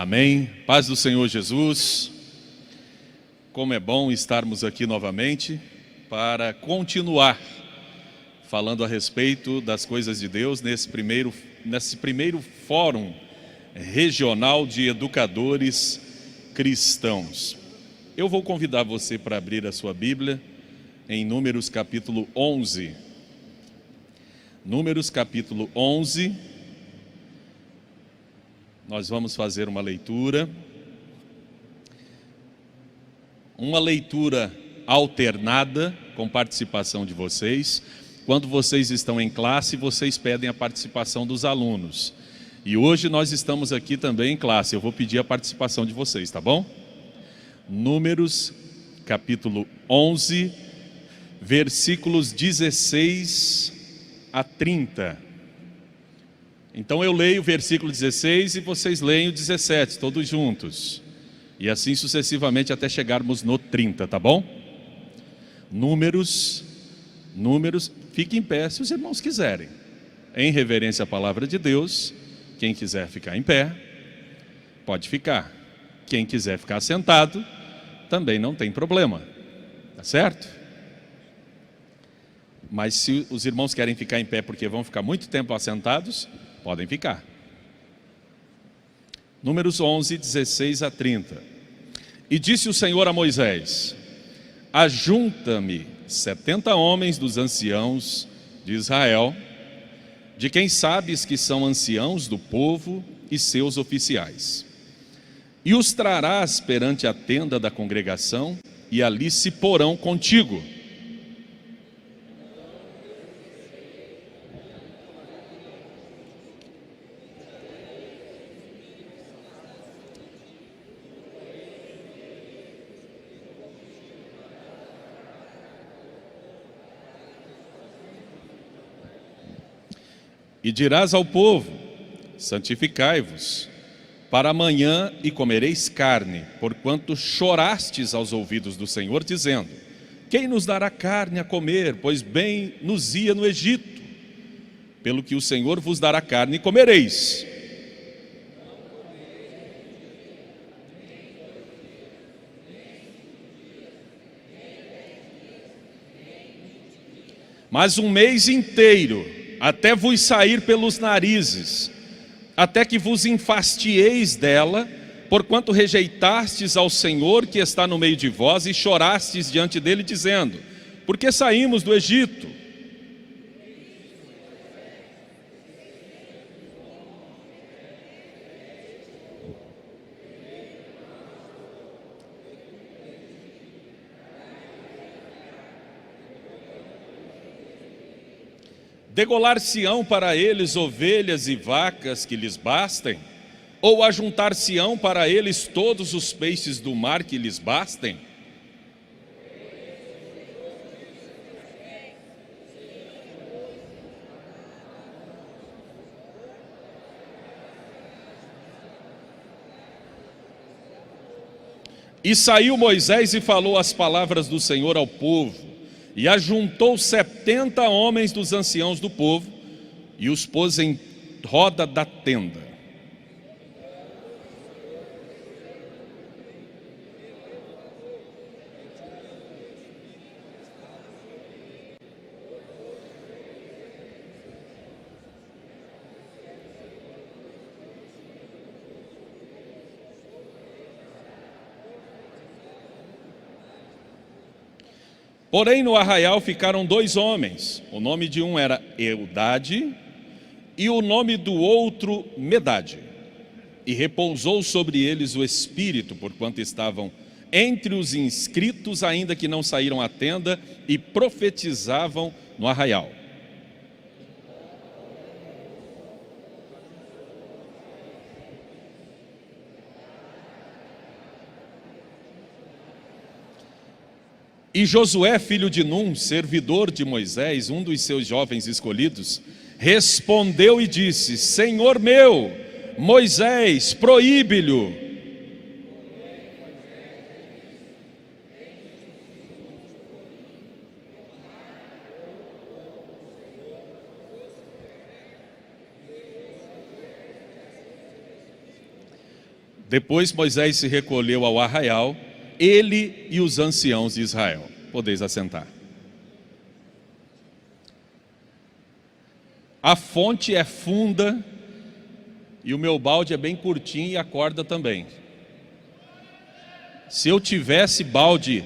Amém. Paz do Senhor Jesus. Como é bom estarmos aqui novamente para continuar falando a respeito das coisas de Deus nesse primeiro fórum regional de educadores cristãos. Eu vou convidar você para abrir a sua Bíblia em Números capítulo 11. Números capítulo 11. Nós vamos fazer uma leitura alternada com participação de vocês. Quando vocês estão em classe, vocês pedem a participação dos alunos. E hoje nós estamos aqui também em classe, eu vou pedir a participação de vocês, tá bom? Números capítulo 11, versículos 16 a 30. Então eu leio o versículo 16 e vocês leem o 17, todos juntos. E assim sucessivamente até chegarmos no 30, tá bom? Números, fique em pé se os irmãos quiserem. Em reverência à palavra de Deus, quem quiser ficar em pé, pode ficar. Quem quiser ficar sentado, também não tem problema, tá certo? Mas se os irmãos querem ficar em pé porque vão ficar muito tempo assentados, podem ficar. Números 11, 16 a 30. E disse o Senhor a Moisés: ajunta-me 70 homens dos anciãos de Israel, de quem sabes que são anciãos do povo e seus oficiais. E os trarás perante a tenda da congregação, e ali se porão contigo. E dirás ao povo: santificai-vos para amanhã e comereis carne, porquanto chorastes aos ouvidos do Senhor, dizendo: quem nos dará carne a comer, pois bem nos ia no Egito? Pelo que o Senhor vos dará carne e comereis. Mas um mês inteiro, até vos sair pelos narizes, até que vos enfastieis dela, porquanto rejeitastes ao Senhor que está no meio de vós, e chorastes diante dele, dizendo: por que saímos do Egito? Degolar-se-ão para eles ovelhas e vacas que lhes bastem? Ou ajuntar-se-ão para eles todos os peixes do mar que lhes bastem? E saiu Moisés e falou as palavras do Senhor ao povo, e ajuntou 70 homens dos anciãos do povo, e os pôs em roda da tenda. Porém no arraial ficaram 2 homens, o nome de um era Eudade e o nome do outro Medade. E repousou sobre eles o Espírito, porquanto estavam entre os inscritos, ainda que não saíram à tenda, e profetizavam no arraial. E Josué, filho de Num, servidor de Moisés, um dos seus jovens escolhidos, respondeu e disse: Senhor meu, Moisés, proíbe-lhe. Depois Moisés se recolheu ao arraial, ele e os anciãos de Israel. Podeis assentar. A fonte é funda e o meu balde é bem curtinho e a corda também. Se eu tivesse balde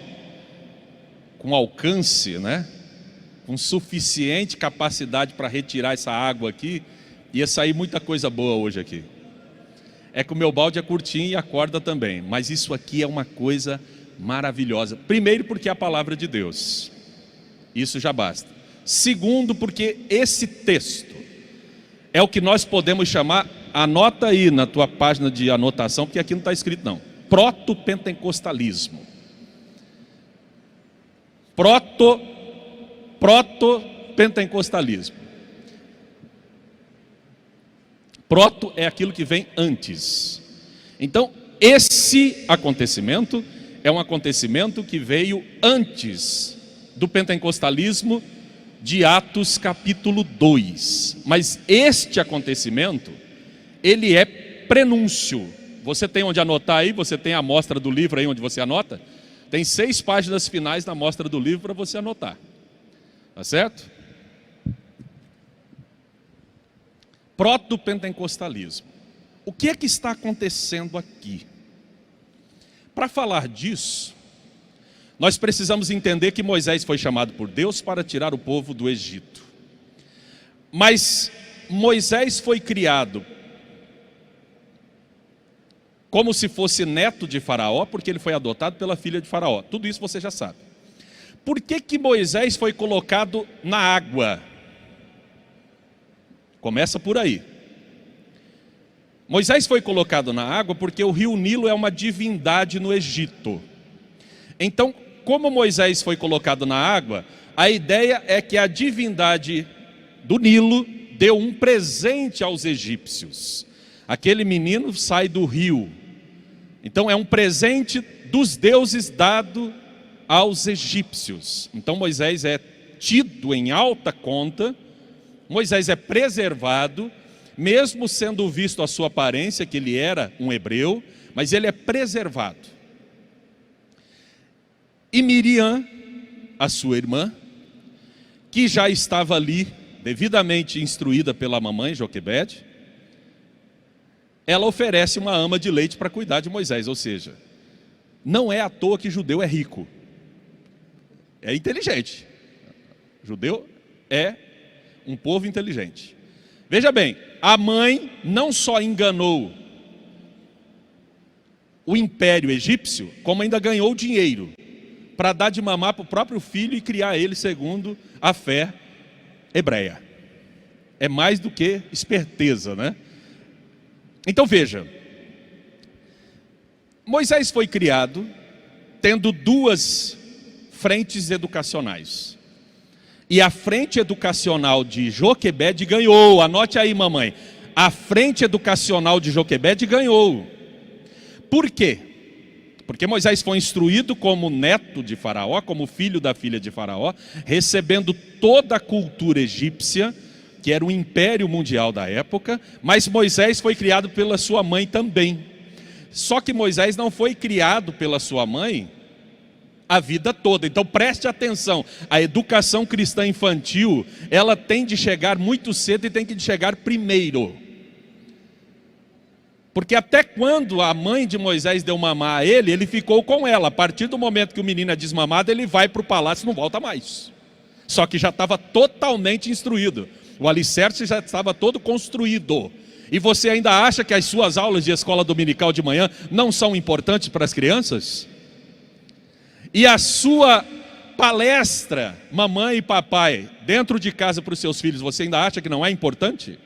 com alcance, né, com suficiente capacidade para retirar essa água aqui, ia sair muita coisa boa hoje aqui. É que o meu balde é curtinho e a corda também, mas isso aqui é uma coisa maravilhosa. Primeiro, porque é a palavra de Deus, isso já basta. Segundo, porque esse texto é o que nós podemos chamar, anota aí na tua página de anotação, porque aqui não está escrito não, proto-pentecostalismo. Proto-pentecostalismo. Proto é aquilo que vem antes. Então, esse acontecimento é um acontecimento que veio antes do pentecostalismo de Atos capítulo 2. Mas este acontecimento, ele é prenúncio. Você tem onde anotar aí? Você tem a amostra do livro aí onde você anota? Tem 6 páginas finais na amostra do livro para você anotar. Tá certo? Proto-pentecostalismo. O que é que está acontecendo aqui? Para falar disso, nós precisamos entender que Moisés foi chamado por Deus para tirar o povo do Egito. Mas Moisés foi criado como se fosse neto de Faraó, porque ele foi adotado pela filha de Faraó. Tudo isso você já sabe. Por que que Moisés foi colocado na água? Começa por aí. Moisés foi colocado na água porque o rio Nilo é uma divindade no Egito. Então, como Moisés foi colocado na água, a ideia é que a divindade do Nilo deu um presente aos egípcios. Aquele menino sai do rio. Então é um presente dos deuses dado aos egípcios. Então Moisés é tido em alta conta, Moisés é preservado, mesmo sendo visto a sua aparência, que ele era um hebreu, mas ele é preservado. E Miriam, a sua irmã, que já estava ali, devidamente instruída pela mamãe Joquebede, ela oferece uma ama de leite para cuidar de Moisés. Ou seja, não é à toa que judeu é rico, é inteligente. Judeu é um povo inteligente. Veja bem, a mãe não só enganou o império egípcio, como ainda ganhou dinheiro para dar de mamar para o próprio filho e criar ele segundo a fé hebreia. É mais do que esperteza, né? Então veja, Moisés foi criado tendo 2 frentes educacionais. E a frente educacional de Joquebede ganhou. Anote aí, mamãe. A frente educacional de Joquebede ganhou. Por quê? Porque Moisés foi instruído como neto de Faraó, como filho da filha de Faraó, recebendo toda a cultura egípcia, que era o império mundial da época, mas Moisés foi criado pela sua mãe também. Só que Moisés não foi criado pela sua mãe a vida toda. Então preste atenção, a educação cristã infantil, ela tem de chegar muito cedo e tem que chegar primeiro. Porque até quando a mãe de Moisés deu mamar a ele, ele ficou com ela. A partir do momento que o menino é desmamado, ele vai para o palácio e não volta mais. Só que já estava totalmente instruído. O alicerce já estava todo construído. E você ainda acha que as suas aulas de escola dominical de manhã não são importantes para as crianças? E a sua palestra, mamãe e papai, dentro de casa para os seus filhos, você ainda acha que não é importante?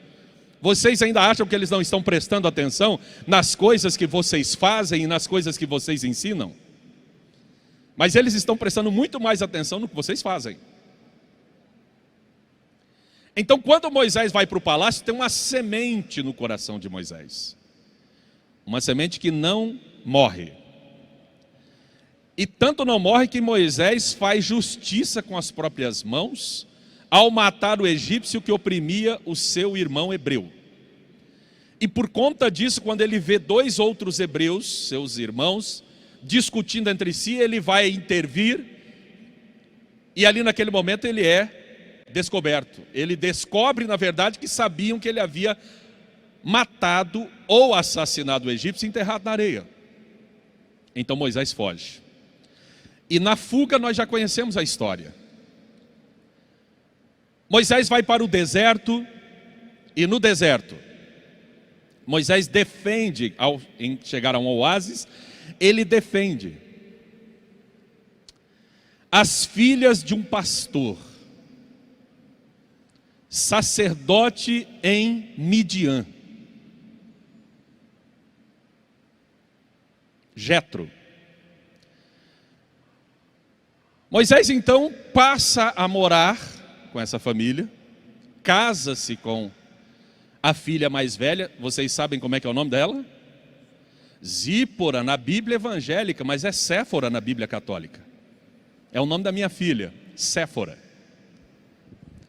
Vocês ainda acham que eles não estão prestando atenção nas coisas que vocês fazem e nas coisas que vocês ensinam? Mas eles estão prestando muito mais atenção no que vocês fazem. Então, quando Moisés vai para o palácio, tem uma semente no coração de Moisés. Uma semente que não morre. E tanto não morre que Moisés faz justiça com as próprias mãos ao matar o egípcio que oprimia o seu irmão hebreu. E por conta disso, quando ele vê dois outros hebreus, seus irmãos, discutindo entre si, ele vai intervir. E ali naquele momento ele é descoberto. Ele descobre, na verdade, que sabiam que ele havia matado ou assassinado o egípcio e enterrado na areia. Então Moisés foge. E na fuga nós já conhecemos a história. Moisés vai para o deserto, e no deserto, Moisés defende, ao chegar a um oásis, ele defende as filhas de um pastor, sacerdote em Midian, Jetro. Moisés então passa a morar com essa família, casa-se com a filha mais velha. Vocês sabem como é que é o nome dela? Zípora na Bíblia evangélica, mas é Séfora na Bíblia católica. É o nome da minha filha, Séfora.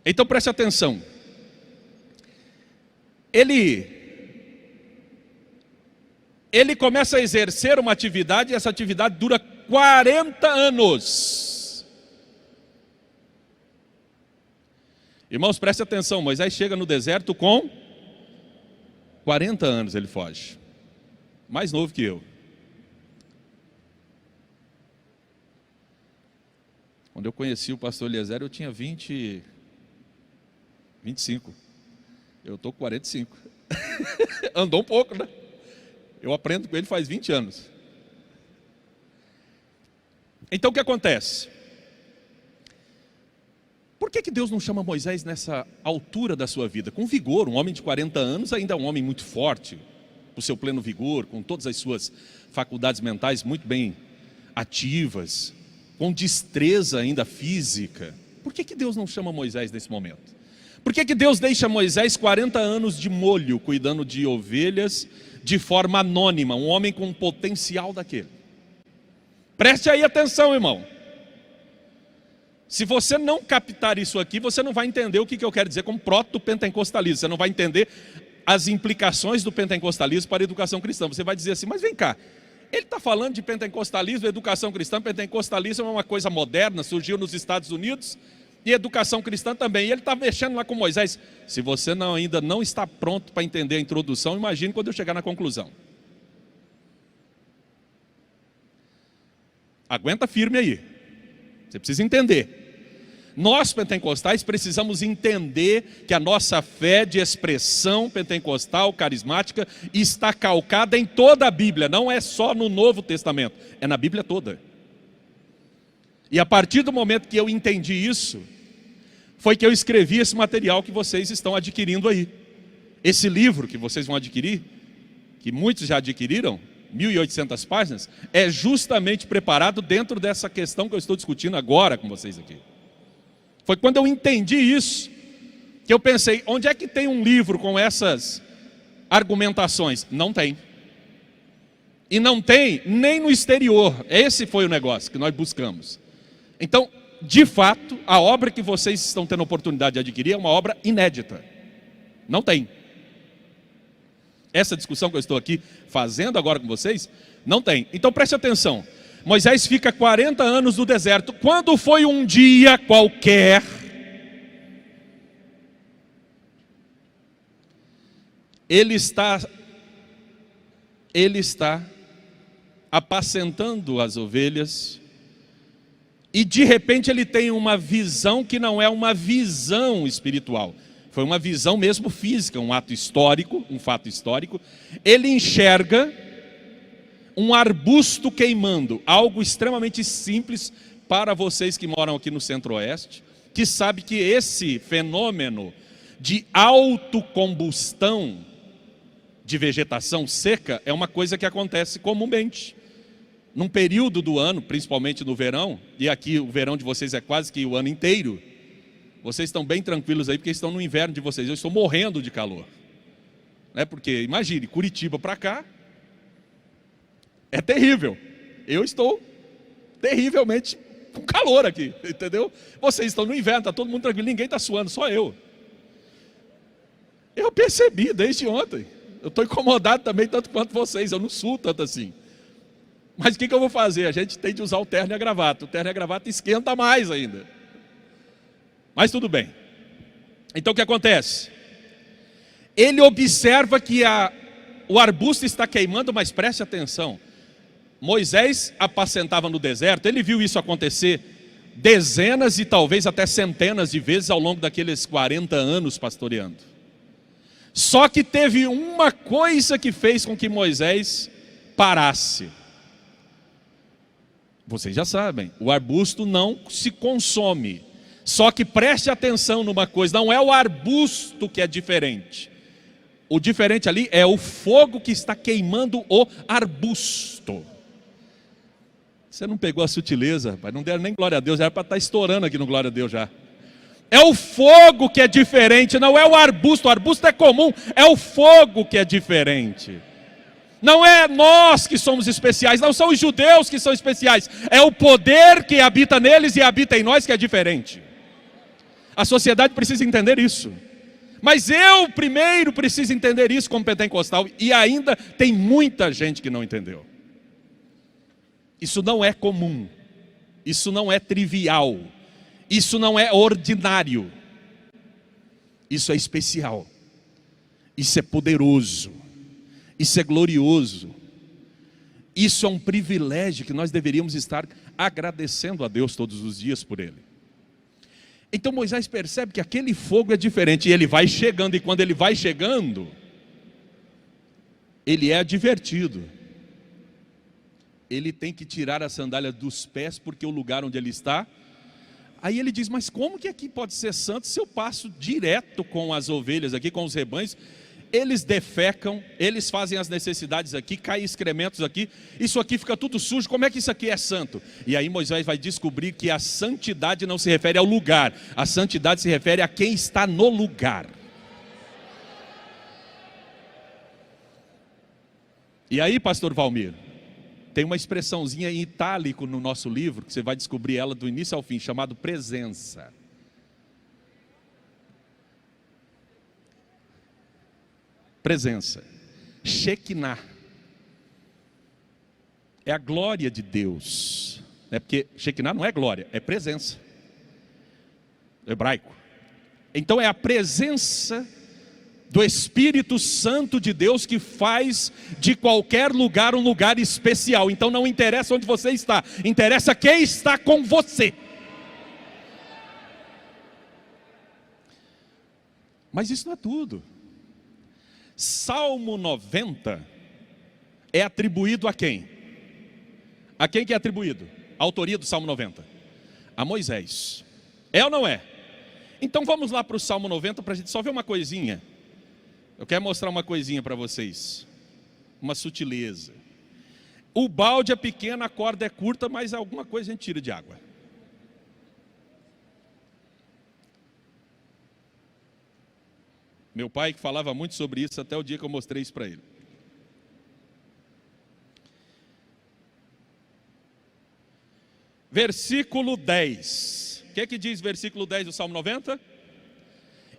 Então preste atenção. Ele começa a exercer uma atividade, e essa atividade dura 40 anos. Irmãos, preste atenção, Moisés chega no deserto com 40 anos, ele foge. Mais novo que eu. Quando eu conheci o pastor Eliezer, eu tinha 25. Eu estou com 45. Andou um pouco, né? Eu aprendo com ele faz 20 anos. Então o que acontece? Por que Deus não chama Moisés nessa altura da sua vida? Com vigor, um homem de 40 anos ainda é um homem muito forte, com seu pleno vigor, com todas as suas faculdades mentais muito bem ativas, com destreza ainda física. Por que Deus não chama Moisés nesse momento? Por que Deus deixa Moisés 40 anos de molho, cuidando de ovelhas, de forma anônima, um homem com um potencial daquele? Preste aí atenção, irmão. Se você não captar isso aqui, você não vai entender o que eu quero dizer como proto-pentecostalismo. Você não vai entender as implicações do pentecostalismo para a educação cristã. Você vai dizer assim, mas vem cá, ele está falando de pentecostalismo, educação cristã. Pentecostalismo é uma coisa moderna, surgiu nos Estados Unidos, e educação cristã também. E ele está mexendo lá com Moisés. Se você ainda não está pronto para entender a introdução, imagine quando eu chegar na conclusão. Aguenta firme aí. Você precisa entender. Nós pentecostais precisamos entender que a nossa fé de expressão pentecostal, carismática, está calcada em toda a Bíblia, não é só no Novo Testamento, é na Bíblia toda. E a partir do momento que eu entendi isso, foi que eu escrevi esse material que vocês estão adquirindo aí. Esse livro que vocês vão adquirir, que muitos já adquiriram, 1.800 páginas, é justamente preparado dentro dessa questão que eu estou discutindo agora com vocês aqui. Foi quando eu entendi isso, que eu pensei, onde é que tem um livro com essas argumentações? Não tem. E não tem nem no exterior. Esse foi o negócio que nós buscamos. Então, de fato, a obra que vocês estão tendo a oportunidade de adquirir é uma obra inédita. Não tem. Essa discussão que eu estou aqui fazendo agora com vocês, não tem. Então preste atenção. Moisés fica 40 anos no deserto. Quando foi um dia qualquer, ele está apacentando as ovelhas, e de repente ele tem uma visão que não é uma visão espiritual. Foi uma visão mesmo física, um ato histórico, um fato histórico. Ele enxerga um arbusto queimando, algo extremamente simples para vocês que moram aqui no Centro-Oeste, que sabe que esse fenômeno de autocombustão de vegetação seca é uma coisa que acontece comumente. Num período do ano, principalmente no verão, e aqui o verão de vocês é quase que o ano inteiro, vocês estão bem tranquilos aí, porque estão no inverno de vocês. Eu estou morrendo de calor. Porque, imagine, Curitiba para cá, é terrível. Eu estou terrivelmente com calor aqui, entendeu? Vocês estão no inverno, está todo mundo tranquilo, ninguém está suando, só eu. Eu percebi desde ontem. Eu estou incomodado também, tanto quanto vocês. Eu não suo tanto assim. Mas o que eu vou fazer? A gente tem de usar o terno e a gravata. O terno e a gravata esquenta mais ainda. Mas tudo bem. Então o que acontece? Ele observa que o arbusto está queimando, mas preste atenção. Moisés apacentava no deserto, ele viu isso acontecer dezenas e talvez até centenas de vezes ao longo daqueles 40 anos pastoreando. Só que teve uma coisa que fez com que Moisés parasse. Vocês já sabem, o arbusto não se consome. Só que preste atenção numa coisa, não é o arbusto que é diferente. O diferente ali é o fogo que está queimando o arbusto. Você não pegou a sutileza, rapaz, não deram nem glória a Deus, já era para estar estourando aqui no glória a Deus já. É o fogo que é diferente, não é o arbusto é comum, é o fogo que é diferente. Não é nós que somos especiais, não são os judeus que são especiais, é o poder que habita neles e habita em nós que é diferente. A sociedade precisa entender isso. Mas eu primeiro preciso entender isso como pentecostal, e ainda tem muita gente que não entendeu. Isso não é comum, isso não é trivial, isso não é ordinário, isso é especial, isso é poderoso, isso é glorioso, isso é um privilégio que nós deveríamos estar agradecendo a Deus todos os dias por ele. Então Moisés percebe que aquele fogo é diferente, e ele vai chegando, e quando ele vai chegando, ele é advertido. Ele tem que tirar a sandália dos pés, porque o lugar onde ele está. Aí ele diz, mas como que aqui pode ser santo se eu passo direto com as ovelhas aqui, com os rebanhos? Eles defecam, eles fazem as necessidades aqui, caem excrementos aqui, isso aqui fica tudo sujo, como é que isso aqui é santo? E aí Moisés vai descobrir que a santidade não se refere ao lugar, a santidade se refere a quem está no lugar. E aí, pastor Valmir, tem uma expressãozinha em itálico no nosso livro, que você vai descobrir ela do início ao fim, chamado presença. Presença. Shekinah. É a glória de Deus. Porque Shekinah não é glória, é presença. Hebraico. Então é a presença do Espírito Santo de Deus que faz de qualquer lugar um lugar especial. Então não interessa onde você está, interessa quem está com você. Mas isso não é tudo. Salmo 90 é atribuído a quem? A quem que é atribuído? A autoria do Salmo 90? A Moisés. É ou não é? Então vamos lá para o Salmo 90 para a gente só ver uma coisinha. Eu quero mostrar uma coisinha para vocês. Uma sutileza. O balde é pequeno, a corda é curta, mas alguma coisa a gente tira de água. Meu pai que falava muito sobre isso até o dia que eu mostrei isso para ele. Versículo 10. O que é que diz versículo 10 do Salmo 90?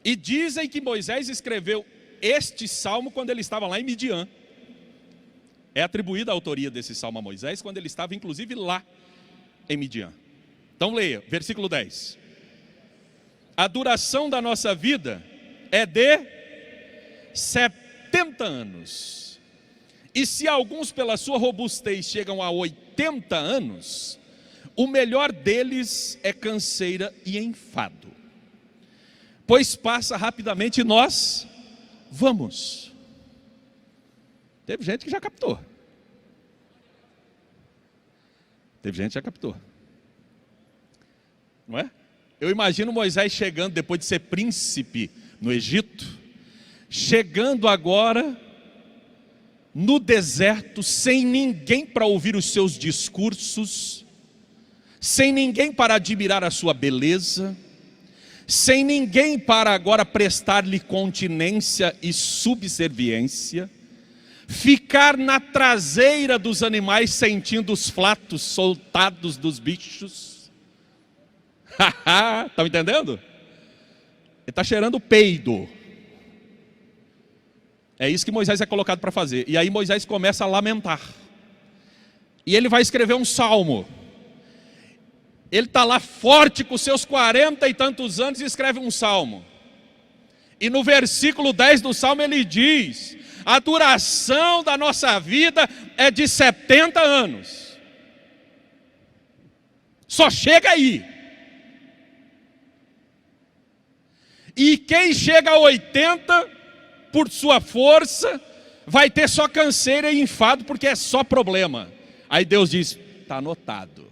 E dizem que Moisés escreveu este salmo quando ele estava lá em Midian. É atribuída a autoria desse salmo a Moisés quando ele estava inclusive lá em Midian. Então leia, versículo 10. A duração da nossa vida é de 70 anos. E se alguns pela sua robustez chegam a 80 anos, o melhor deles é canseira e enfado. Pois passa rapidamente e nós vamos. Teve gente que já captou. Teve gente que já captou. Não é? Eu imagino Moisés chegando depois de ser príncipe no Egito, chegando agora no deserto, sem ninguém para ouvir os seus discursos, sem ninguém para admirar a sua beleza, sem ninguém para agora prestar-lhe continência e subserviência, ficar na traseira dos animais sentindo os flatos soltados dos bichos. Estão entendendo? Ele está cheirando peido. É isso que Moisés é colocado para fazer. E aí Moisés começa a lamentar. E ele vai escrever um salmo. Ele está lá forte com seus 40 e tantos anos e escreve um salmo. E no versículo 10 do salmo ele diz: a duração da nossa vida é de 70 anos. Só chega aí. E quem chega a 80, por sua força, vai ter só canseira e enfado, porque é só problema. Aí Deus diz: está anotado.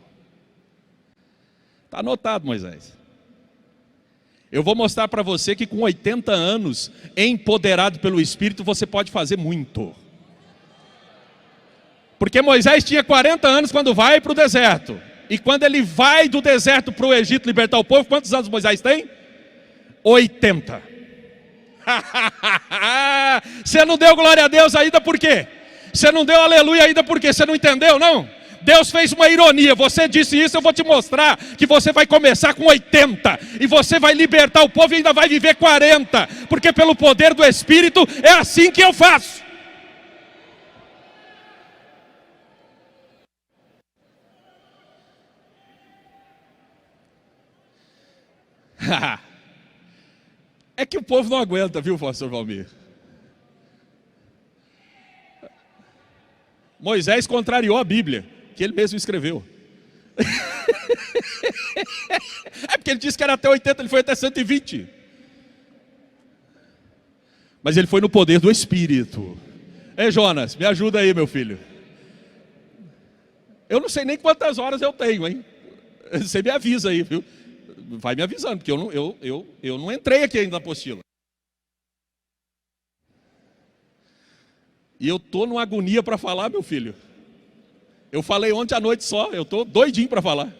Está anotado, Moisés. Eu vou mostrar para você que com 80 anos, empoderado pelo Espírito, você pode fazer muito. Porque Moisés tinha 40 anos quando vai para o deserto. E quando ele vai do deserto para o Egito libertar o povo, quantos anos Moisés tem? 80. Você não deu glória a Deus ainda por quê? Você não deu aleluia ainda por quê? Você não entendeu, não? Deus fez uma ironia. Você disse isso, eu vou te mostrar que você vai começar com 80 e você vai libertar o povo e ainda vai viver 40, porque pelo poder do Espírito é assim que eu faço. É que o povo não aguenta, viu, pastor Valmir? Moisés contrariou a Bíblia, que ele mesmo escreveu. É porque ele disse que era até 80, ele foi até 120. Mas ele foi no poder do Espírito. Ei, Jonas, me ajuda aí, meu filho. Eu não sei nem quantas horas eu tenho, hein? Você me avisa aí, viu? Vai me avisando, porque eu não entrei aqui ainda na apostila. E eu estou numa agonia para falar, meu filho. Eu falei ontem à noite só, eu estou doidinho para falar.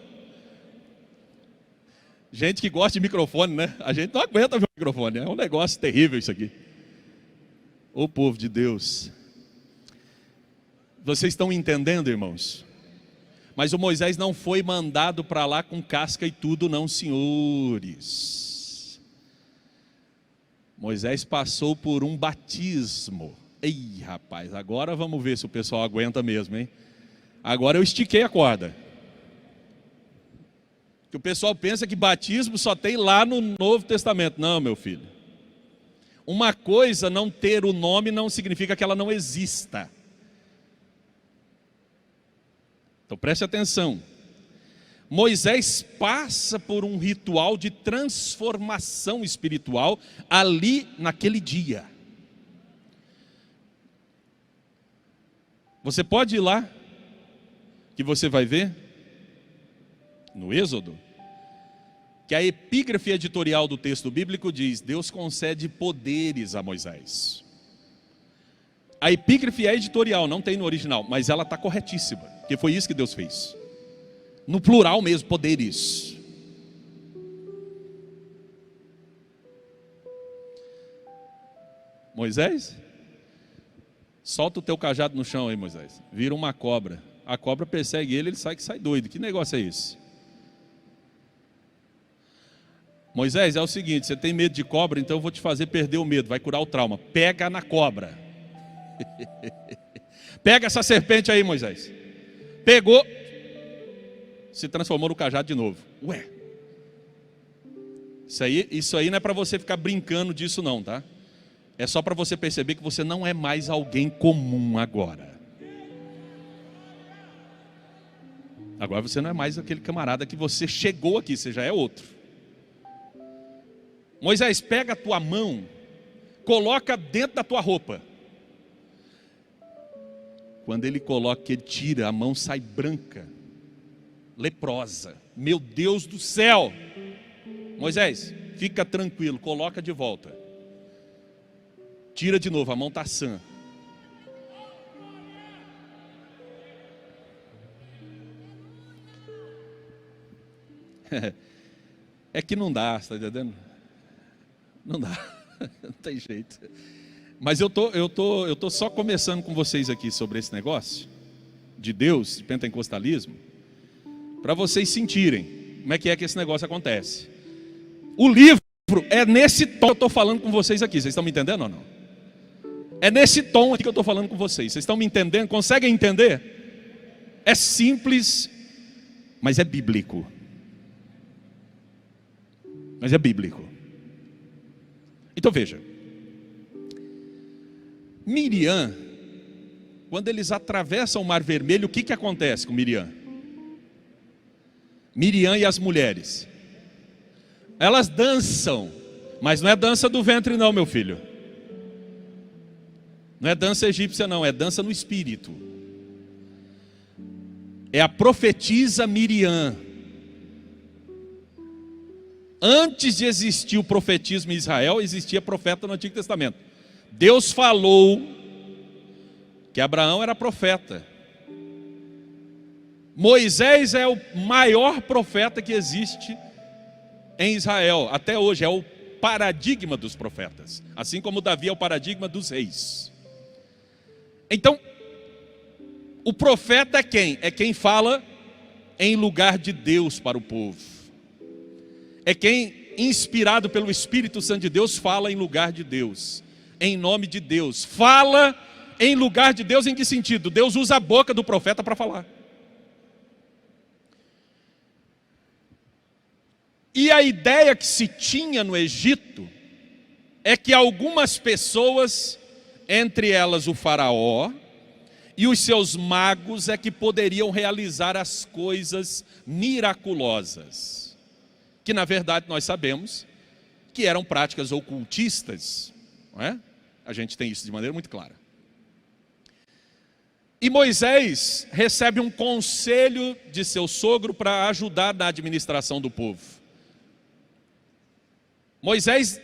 Gente que gosta de microfone, né? A gente não aguenta ver o microfone, é um negócio terrível isso aqui. Ô povo de Deus. Vocês estão entendendo, irmãos? Mas o Moisés não foi mandado para lá com casca e tudo, não, senhores. Moisés passou por um batismo. Ei, rapaz, agora vamos ver se o pessoal aguenta mesmo, hein? Agora eu estiquei a corda. Que o pessoal pensa que batismo só tem lá no Novo Testamento. Não, meu filho. Uma coisa não ter o nome não significa que ela não exista. Então preste atenção. Moisés passa por um ritual de transformação espiritual ali naquele dia. Você pode ir lá, que você vai ver, no Êxodo, que a epígrafe editorial do texto bíblico diz: Deus concede poderes a Moisés. A epígrafe é editorial, não tem no original, mas ela está corretíssima, porque foi isso que Deus fez. No plural mesmo, poderes. Moisés, solta o teu cajado no chão aí, Moisés. Vira uma cobra. A cobra persegue ele sai doido. Que negócio é esse? Moisés, é o seguinte, você tem medo de cobra, então eu vou te fazer perder o medo, vai curar o trauma. Pega na cobra. Pega essa serpente aí, Moisés. Pegou, se transformou no cajado de novo. Ué, isso aí não é para você ficar brincando disso não, tá? É só para você perceber que você não é mais alguém comum agora. Agora você não é mais aquele camarada que você chegou aqui, você já é outro. Moisés, pega a tua mão, coloca dentro da tua roupa. Quando ele coloca, ele tira, a mão sai branca, leprosa. Meu Deus do céu! Moisés, fica tranquilo, coloca de volta. Tira de novo, a mão está sã. É que não dá, está entendendo? Não dá, não tem jeito. Mas eu tô só começando com vocês aqui sobre esse negócio de Deus, de pentecostalismo, para vocês sentirem como é que esse negócio acontece. O livro é nesse tom que eu estou falando com vocês aqui, vocês estão me entendendo ou não? É nesse tom aqui que eu estou falando com vocês. Vocês estão me entendendo? Conseguem entender? É simples, mas é bíblico. Mas é bíblico. Então veja. Miriam, quando eles atravessam o Mar Vermelho, o que acontece com Miriam? Miriam e as mulheres. Elas dançam, mas não é dança do ventre não, meu filho. Não é dança egípcia não, é dança no espírito. É a profetisa Miriam. Antes de existir o profetismo em Israel, existia profeta no Antigo Testamento. Deus falou que Abraão era profeta. Moisés é o maior profeta que existe em Israel, até hoje, é o paradigma dos profetas. Assim como Davi é o paradigma dos reis. Então, o profeta é quem? É quem fala em lugar de Deus para o povo. É quem, inspirado pelo Espírito Santo de Deus, fala em lugar de Deus. Em nome de Deus. Fala em lugar de Deus em que sentido? Deus usa a boca do profeta para falar. E a ideia que se tinha no Egito é que algumas pessoas, entre elas o faraó e os seus magos, é que poderiam realizar as coisas miraculosas. Que na verdade nós sabemos que eram práticas ocultistas, não é? A gente tem isso de maneira muito clara. E Moisés recebe um conselho de seu sogro para ajudar na administração do povo. Moisés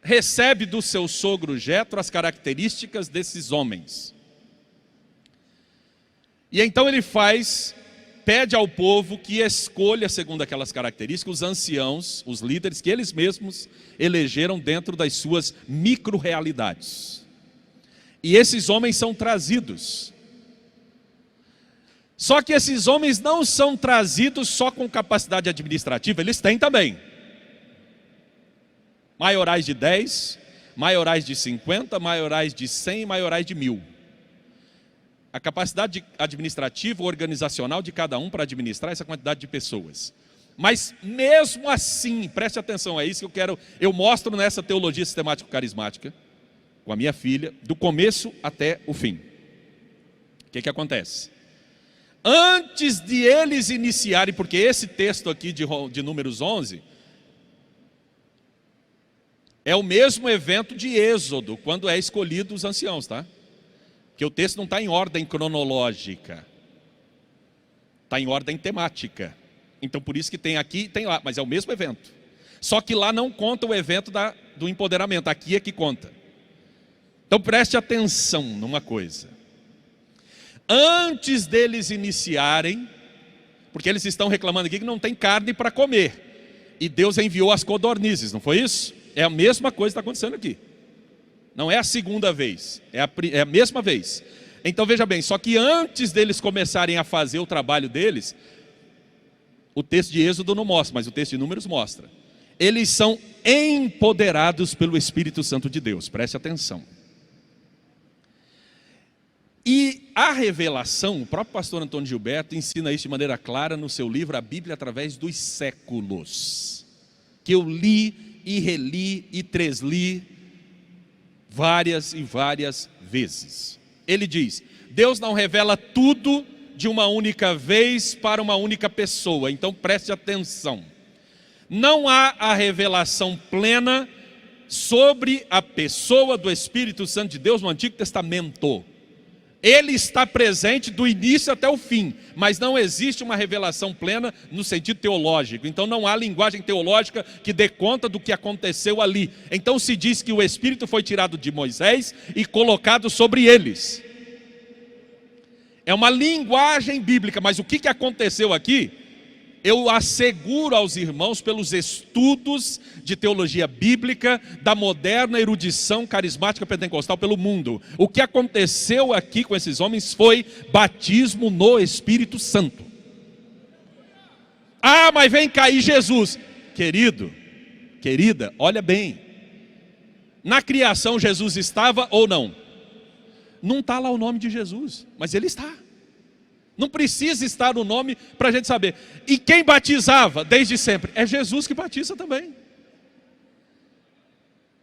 recebe do seu sogro Jetro as características desses homens. E então ele pede ao povo que escolha, segundo aquelas características, os anciãos, os líderes que eles mesmos elegeram dentro das suas micro-realidades. E esses homens são trazidos. Só que esses homens não são trazidos só com capacidade administrativa, eles têm também. Maiorais de 10, maiorais de 50, maiorais de 100, maiorais de 1000. A capacidade administrativa, organizacional de cada um para administrar essa quantidade de pessoas. Mas mesmo assim, preste atenção, é isso que eu mostro nessa teologia sistemático-carismática, com a minha filha, do começo até o fim. O que acontece? Antes de eles iniciarem, porque esse texto aqui de Números 11... é o mesmo evento de Êxodo, quando é escolhido os anciãos, tá? Porque o texto não está em ordem cronológica. Está em ordem temática. Então por isso que tem aqui e tem lá, mas é o mesmo evento. Só que lá não conta o evento do empoderamento, aqui é que conta. Então preste atenção numa coisa. Antes deles iniciarem, porque eles estão reclamando aqui que não tem carne para comer. E Deus enviou as codornizes, não foi isso? É a mesma coisa que está acontecendo aqui. Não é a segunda vez, é a mesma vez. Então veja bem, só que antes deles começarem a fazer o trabalho deles, o texto de Êxodo não mostra, mas o texto de Números mostra. Eles são empoderados pelo Espírito Santo de Deus, preste atenção. E a revelação, o próprio pastor Antônio Gilberto ensina isso de maneira clara no seu livro A Bíblia através dos séculos, que eu li e reli e tresli várias e várias vezes. Ele diz, Deus não revela tudo de uma única vez para uma única pessoa, então preste atenção. Não há a revelação plena sobre a pessoa do Espírito Santo de Deus no Antigo Testamento. Ele está presente do início até o fim, mas não existe uma revelação plena no sentido teológico. Então não há linguagem teológica que dê conta do que aconteceu ali. Então se diz que o Espírito foi tirado de Moisés e colocado sobre eles. É uma linguagem bíblica, mas o que aconteceu aqui? Eu asseguro aos irmãos, pelos estudos de teologia bíblica, da moderna erudição carismática pentecostal pelo mundo. O que aconteceu aqui com esses homens foi batismo no Espírito Santo. Ah, mas vem cair Jesus. Querido, querida, olha bem. Na criação Jesus estava ou não? Não está lá o nome de Jesus, mas ele está. Não precisa estar o nome para a gente saber. E quem batizava desde sempre? É Jesus que batiza também.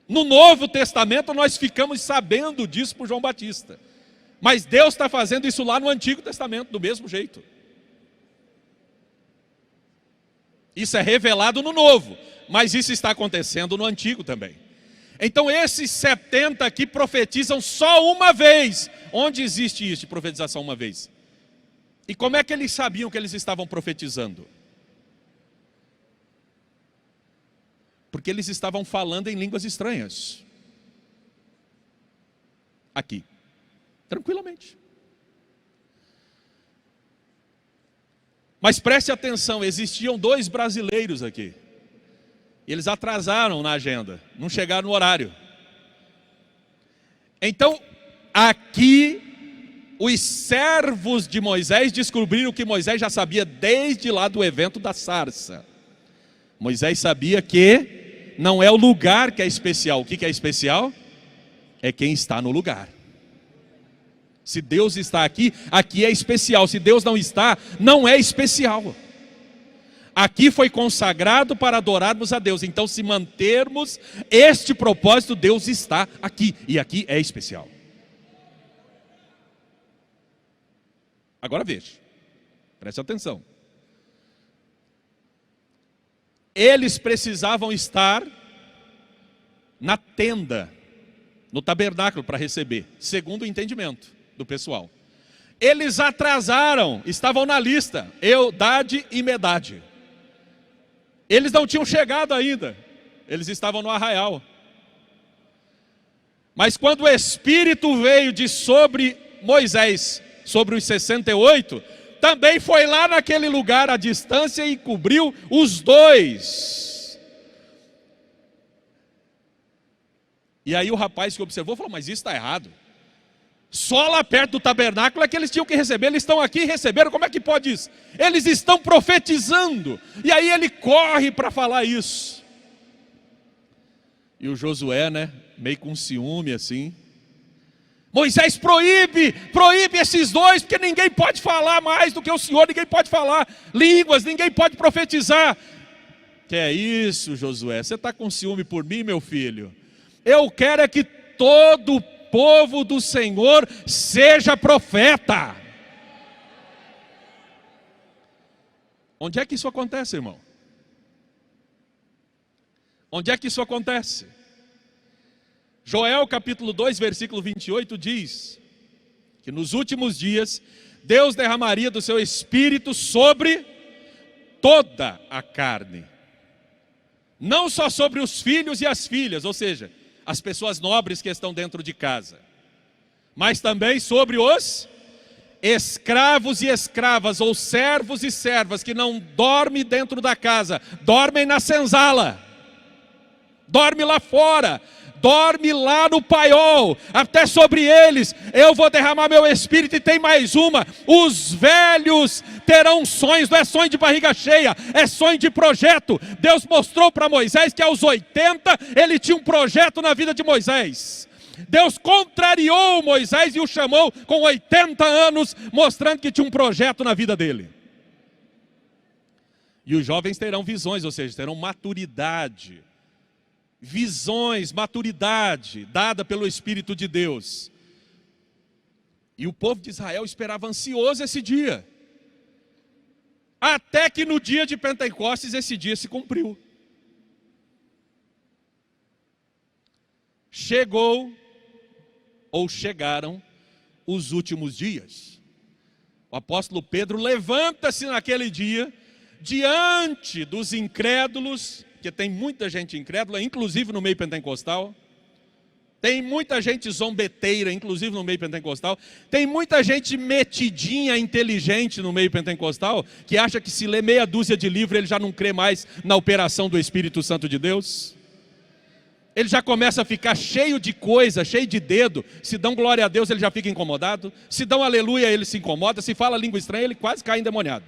No Novo Testamento nós ficamos sabendo disso por João Batista. Mas Deus está fazendo isso lá no Antigo Testamento, do mesmo jeito. Isso é revelado no Novo, mas isso está acontecendo no Antigo também. Então esses 70 aqui profetizam só uma vez. Onde existe isso de profetização uma vez? E como é que eles sabiam que eles estavam profetizando? Porque eles estavam falando em línguas estranhas. Aqui. Tranquilamente. Mas preste atenção, existiam 2 brasileiros aqui. Eles atrasaram na agenda, não chegaram no horário. Então, aqui, os servos de Moisés descobriram que Moisés já sabia desde lá do evento da sarça. Moisés sabia que não é o lugar que é especial. O que é especial? É quem está no lugar. Se Deus está aqui, aqui é especial. Se Deus não está, não é especial. Aqui foi consagrado para adorarmos a Deus. Então, se mantermos este propósito, Deus está aqui. E aqui é especial. Agora veja. Preste atenção. Eles precisavam estar na tenda, no tabernáculo para receber, segundo o entendimento do pessoal. Eles atrasaram, estavam na lista, Eldade e Medade. Eles não tinham chegado ainda, eles estavam no arraial. Mas quando o Espírito veio de sobre Moisés, sobre os 68, também foi lá naquele lugar à distância e cobriu os 2. E aí o rapaz que observou falou, mas isso está errado. Só lá perto do tabernáculo é que eles tinham que receber. Eles estão aqui e receberam, como é que pode isso? Eles estão profetizando. E aí ele corre para falar isso. E o Josué, né, meio com ciúme assim. Moisés proíbe esses 2, porque ninguém pode falar mais do que o Senhor, ninguém pode falar línguas, ninguém pode profetizar. Que é isso, Josué? Você está com ciúme por mim, meu filho? Eu quero é que todo o povo do Senhor seja profeta. Onde é que isso acontece, irmão? Onde é que isso acontece? Joel capítulo 2, versículo 28 diz que nos últimos dias Deus derramaria do seu Espírito sobre toda a carne. Não só sobre os filhos e as filhas, ou seja, as pessoas nobres que estão dentro de casa, mas também sobre os escravos e escravas, ou servos e servas que não dormem dentro da casa, dormem na senzala, dorme lá fora, dorme lá no paiol, até sobre eles eu vou derramar meu Espírito. E tem mais uma, os velhos terão sonhos, não é sonho de barriga cheia, é sonho de projeto. Deus mostrou para Moisés que aos 80 ele tinha um projeto na vida de Moisés. Deus contrariou Moisés e o chamou com 80 anos, mostrando que tinha um projeto na vida dele. E os jovens terão visões, ou seja, terão maturidade. Visões, maturidade dada pelo Espírito de Deus. E o povo de Israel esperava ansioso esse dia, até que no dia de Pentecostes esse dia se cumpriu. Chegou, ou chegaram, os últimos dias. O apóstolo Pedro levanta-se naquele dia, diante dos incrédulos, porque tem muita gente incrédula, inclusive no meio pentecostal. Tem muita gente zombeteira, inclusive no meio pentecostal. Tem muita gente metidinha, inteligente no meio pentecostal, que acha que se lê meia dúzia de livros, ele já não crê mais na operação do Espírito Santo de Deus. Ele já começa a ficar cheio de coisa, cheio de dedo. Se dão glória a Deus, ele já fica incomodado. Se dão aleluia, ele se incomoda. Se fala língua estranha, ele quase cai endemoniado.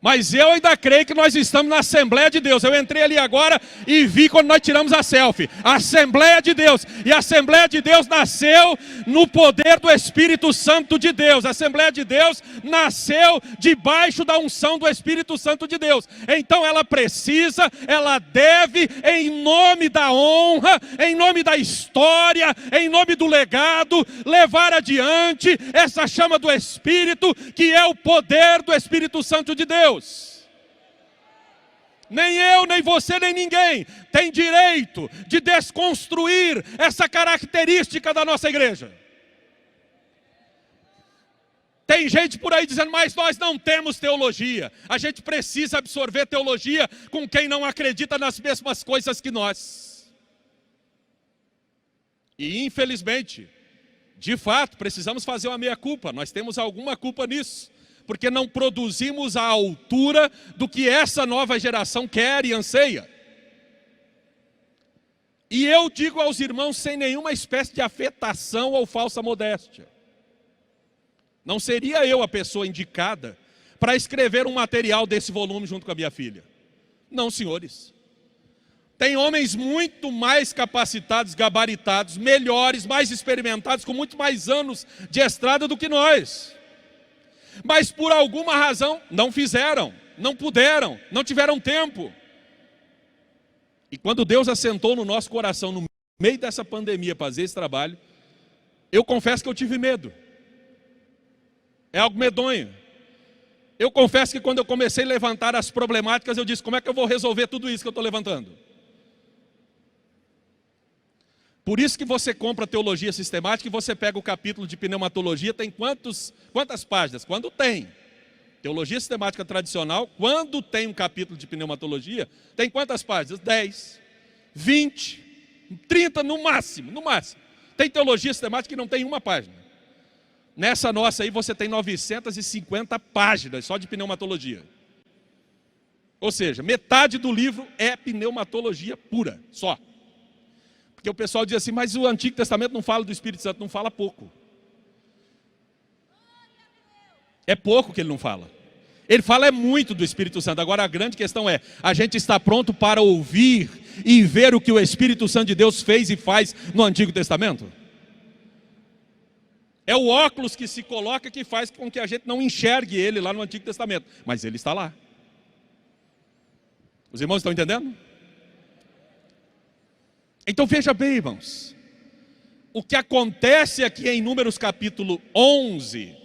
Mas eu ainda creio que nós estamos na Assembleia de Deus. Eu entrei ali agora e vi quando nós tiramos a selfie. Assembleia de Deus. E a Assembleia de Deus nasceu no poder do Espírito Santo de Deus. A Assembleia de Deus nasceu debaixo da unção do Espírito Santo de Deus. Então ela precisa, ela deve, em nome da honra, em nome da história, em nome do legado, levar adiante essa chama do Espírito, que é o poder do Espírito Santo de Deus. Nem eu, nem você, nem ninguém tem direito de desconstruir essa característica da nossa igreja. Tem gente por aí dizendo, mas nós não temos teologia. A gente precisa absorver teologia com quem não acredita nas mesmas coisas que nós. E infelizmente, de fato, precisamos fazer uma meia-culpa. Nós temos alguma culpa nisso, porque não produzimos à altura do que essa nova geração quer e anseia. E eu digo aos irmãos sem nenhuma espécie de afetação ou falsa modéstia. Não seria eu a pessoa indicada para escrever um material desse volume junto com a minha filha. Não, senhores. Tem homens muito mais capacitados, gabaritados, melhores, mais experimentados, com muito mais anos de estrada do que nós. Mas por alguma razão não fizeram, não puderam, não tiveram tempo. E quando Deus assentou no nosso coração, no meio dessa pandemia, para fazer esse trabalho, eu confesso que eu tive medo. É algo medonho. Eu confesso que quando eu comecei a levantar as problemáticas, eu disse, como é que eu vou resolver tudo isso que eu estou levantando? Por isso que você compra teologia sistemática e você pega o capítulo de pneumatologia, tem quantas páginas? Quando tem. Teologia sistemática tradicional, quando tem um capítulo de pneumatologia, tem quantas páginas? 10, 20, 30 no máximo, no máximo. Tem teologia sistemática que não tem uma página. Nessa nossa aí você tem 950 páginas só de pneumatologia. Ou seja, metade do livro é pneumatologia pura, só. Porque o pessoal diz assim, mas o Antigo Testamento não fala do Espírito Santo, não fala pouco. É pouco que ele não fala. Ele fala muito do Espírito Santo. Agora a grande questão é, a gente está pronto para ouvir e ver o que o Espírito Santo de Deus fez e faz no Antigo Testamento? É o óculos que se coloca que faz com que a gente não enxergue ele lá no Antigo Testamento. Mas ele está lá. Os irmãos estão entendendo? Então veja bem, irmãos, o que acontece aqui em Números capítulo 11,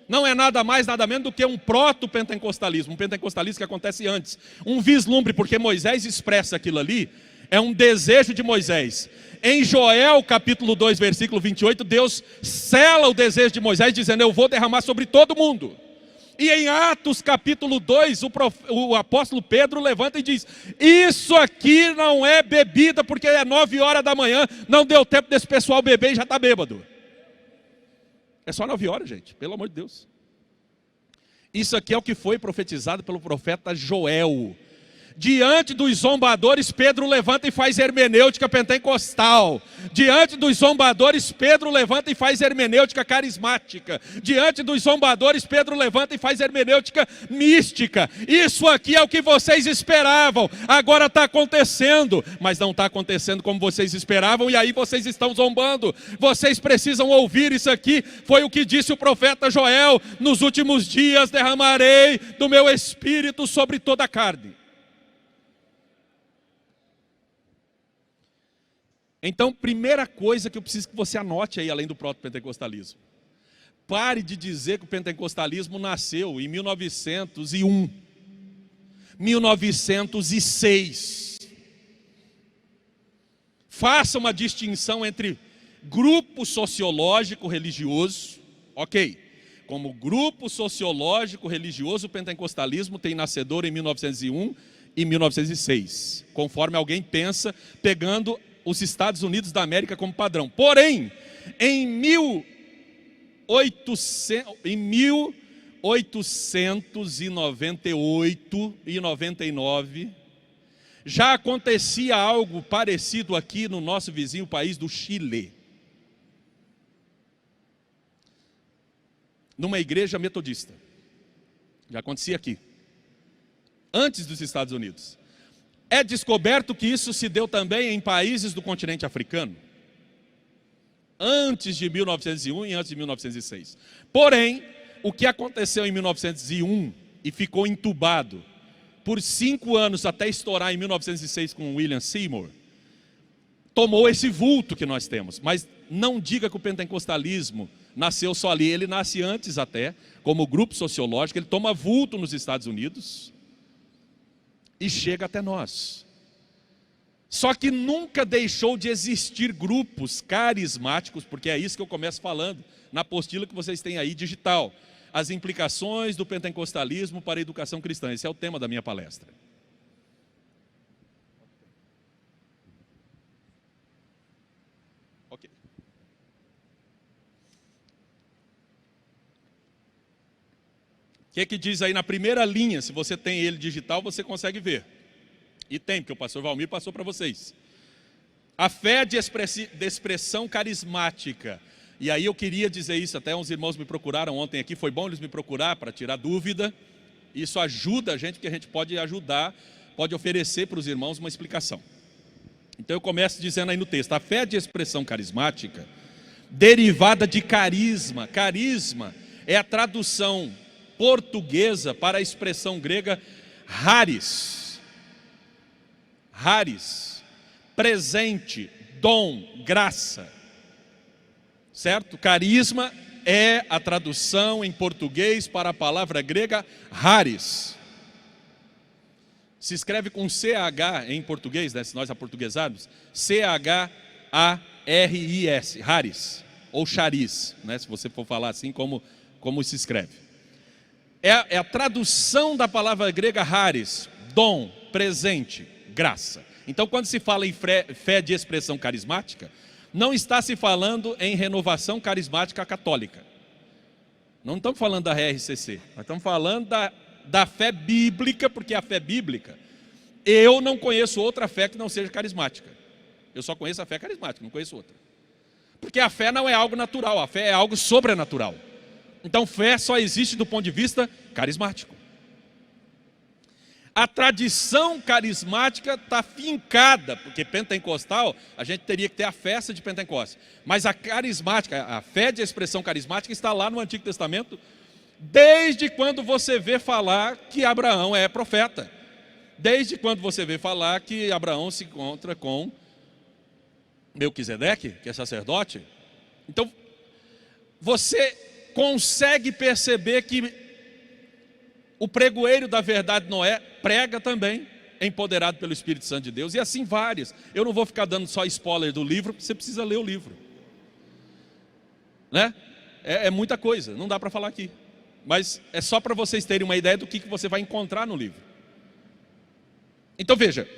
não é nada mais, nada menos do que um proto-pentecostalismo, um pentecostalismo que acontece antes, um vislumbre, porque Moisés expressa aquilo ali, é um desejo de Moisés. Em Joel capítulo 2, versículo 28, Deus sela o desejo de Moisés, dizendo, eu vou derramar sobre todo mundo. E em Atos capítulo 2, o apóstolo Pedro levanta e diz, isso aqui não é bebida, porque é 9 horas da manhã, não deu tempo desse pessoal beber e já está bêbado. É só 9 horas, gente, pelo amor de Deus. Isso aqui é o que foi profetizado pelo profeta Joel. Diante dos zombadores, Pedro levanta e faz hermenêutica pentecostal. Diante dos zombadores, Pedro levanta e faz hermenêutica carismática. Diante dos zombadores, Pedro levanta e faz hermenêutica mística. Isso aqui é o que vocês esperavam. Agora está acontecendo, mas não está acontecendo como vocês esperavam, e aí vocês estão zombando. Vocês precisam ouvir isso aqui. Foi o que disse o profeta Joel, nos últimos dias derramarei do meu espírito sobre toda a carne. Então, primeira coisa que eu preciso que você anote aí, além do proto-pentecostalismo. Pare de dizer que o pentecostalismo nasceu em 1901, 1906. Faça uma distinção entre grupo sociológico religioso, ok. Como grupo sociológico religioso, o pentecostalismo tem nascedor em 1901 e 1906. Conforme alguém pensa, pegando os Estados Unidos da América como padrão. Porém, em 1898 e 99, já acontecia algo parecido aqui no nosso vizinho país do Chile. Numa igreja metodista. Já acontecia aqui. antes dos Estados Unidos. É descoberto que isso se deu também em países do continente africano, antes de 1901 e antes de 1906. Porém, o que aconteceu em 1901 e ficou entubado por 5 anos até estourar em 1906 com William Seymour, tomou esse vulto que nós temos. Mas não diga que o pentecostalismo nasceu só ali, ele nasce antes até, como grupo sociológico, ele toma vulto nos Estados Unidos e chega até nós. Só que nunca deixou de existir grupos carismáticos, porque é isso que eu começo falando, na apostila que vocês têm aí digital. As implicações do pentecostalismo para a educação cristã. Esse é o tema da minha palestra. Ok. O que diz aí na primeira linha? Se você tem ele digital, você consegue ver. E tem, porque o pastor Valmir passou para vocês. A fé de expressão carismática. E aí eu queria dizer isso, até uns irmãos me procuraram ontem aqui, foi bom eles me procurar para tirar dúvida. Isso ajuda a gente, porque a gente pode ajudar, pode oferecer para os irmãos uma explicação. Então eu começo dizendo aí no texto, a fé de expressão carismática, derivada de carisma. Carisma é a tradução portuguesa para a expressão grega charis. Charis, presente, dom, graça. Certo? Carisma é a tradução em português para a palavra grega charis. Se escreve com CH em português, né? Se nós aportuguesarmos, C-H-A-R-I-S, charis, ou charis, né? Se você for falar assim como se escreve. É a tradução da palavra grega charis, dom, presente, graça. Então quando se fala em fé de expressão carismática, não está se falando em renovação carismática católica. Não estamos falando da RCC, nós estamos falando da fé bíblica, porque a fé bíblica, eu não conheço outra fé que não seja carismática. Eu só conheço a fé carismática, não conheço outra. Porque a fé não é algo natural, a fé é algo sobrenatural. Então fé só existe do ponto de vista carismático. A tradição carismática está fincada, porque pentecostal, a gente teria que ter a festa de Pentecostes. Mas a carismática, a fé de expressão carismática está lá no Antigo Testamento, desde quando você vê falar que Abraão é profeta. Desde quando você vê falar que Abraão se encontra com Melquisedeque, que é sacerdote. Então, você consegue perceber que o pregoeiro da verdade Noé prega também, empoderado pelo Espírito Santo de Deus, e assim várias. Eu não vou ficar dando só spoiler do livro, porque você precisa ler o livro, né? É muita coisa, não dá para falar aqui, mas é só para vocês terem uma ideia do que você vai encontrar no livro. Então veja,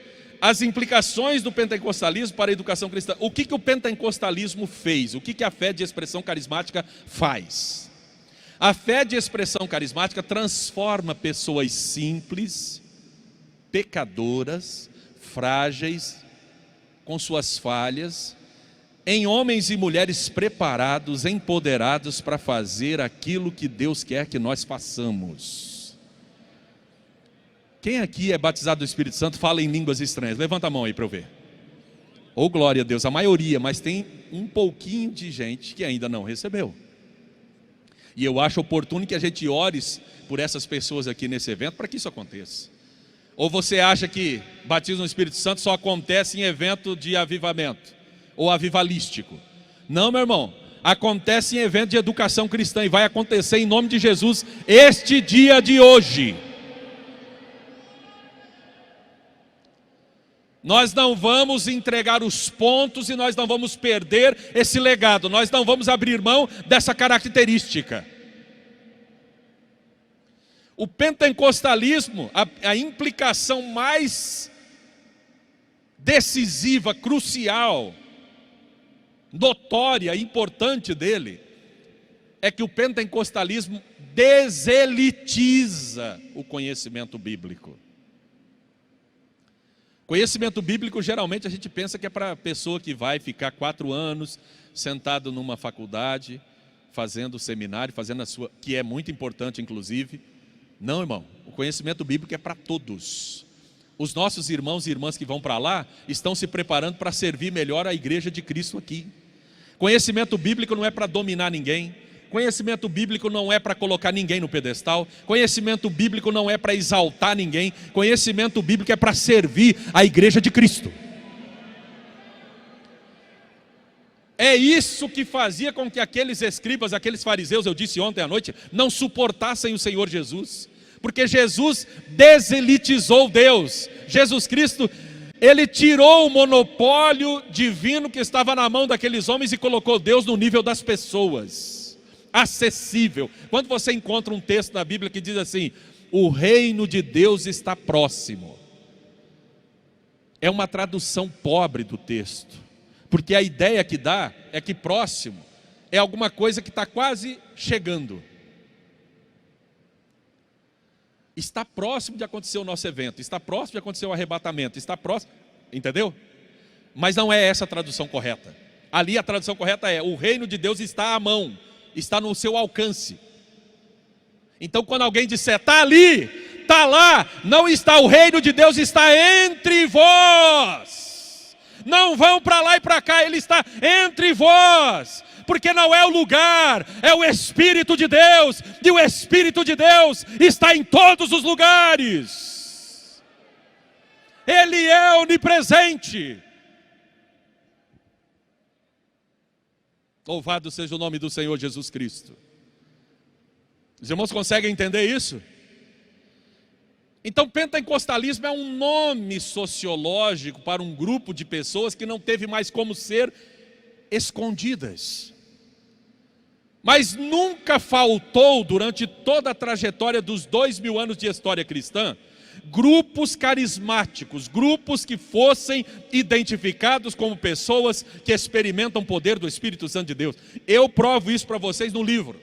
as implicações do pentecostalismo para a educação cristã. O que o pentecostalismo fez? O que a fé de expressão carismática faz? A fé de expressão carismática transforma pessoas simples, pecadoras, frágeis, com suas falhas, em homens e mulheres preparados, empoderados para fazer aquilo que Deus quer que nós façamos. Quem aqui é batizado do Espírito Santo fala em línguas estranhas? Levanta a mão aí para eu ver. Oh, glória a Deus, a maioria, mas tem um pouquinho de gente que ainda não recebeu. E eu acho oportuno que a gente ore por essas pessoas aqui nesse evento para que isso aconteça. Ou você acha que batismo no Espírito Santo só acontece em evento de avivamento ou avivalístico? Não, meu irmão, acontece em evento de educação cristã e vai acontecer em nome de Jesus este dia de hoje. Nós não vamos entregar os pontos e nós não vamos perder esse legado. Nós não vamos abrir mão dessa característica. O pentecostalismo, a implicação mais decisiva, crucial, notória, importante dele, é que o pentecostalismo deselitiza o conhecimento bíblico. Conhecimento bíblico, geralmente a gente pensa que é para a pessoa que vai ficar 4 anos sentado numa faculdade, fazendo seminário, fazendo a sua, que é muito importante inclusive, Não, irmão, o conhecimento bíblico é para todos. Os nossos irmãos e irmãs que vão para lá estão se preparando para servir melhor a igreja de Cristo aqui. Conhecimento bíblico não é para dominar ninguém. Conhecimento bíblico não é para colocar ninguém no pedestal. Conhecimento bíblico não é para exaltar ninguém. Conhecimento bíblico é para servir a igreja de Cristo. É isso que fazia com que aqueles escribas, aqueles fariseus, eu disse ontem à noite, não suportassem o Senhor Jesus. Porque Jesus deselitizou Deus. Jesus Cristo, Ele tirou o monopólio divino que estava na mão daqueles homens e colocou Deus no nível das pessoas. Acessível. Quando você encontra um texto na Bíblia que diz assim, o reino de Deus está próximo. É uma tradução pobre do texto. Porque a ideia que dá é que próximo é alguma coisa que está quase chegando. Está próximo de acontecer o nosso evento, está próximo de acontecer o arrebatamento, está próximo, entendeu? Mas não é essa a tradução correta. Ali a tradução correta é, o reino de Deus está à mão, está no seu alcance. Então quando alguém disser, está ali, está lá, não está, o reino de Deus está entre vós. Não vão para lá e para cá, ele está entre vós. Porque não é o lugar, é o Espírito de Deus, e o Espírito de Deus está em todos os lugares. Ele é onipresente. Louvado seja o nome do Senhor Jesus Cristo. Os irmãos conseguem entender isso? Então, pentecostalismo é um nome sociológico para um grupo de pessoas que não teve mais como ser escondidas. Mas nunca faltou, durante toda a trajetória dos 2000 anos de história cristã, grupos carismáticos, grupos que fossem identificados como pessoas que experimentam o poder do Espírito Santo de Deus. Eu provo isso para vocês no livro.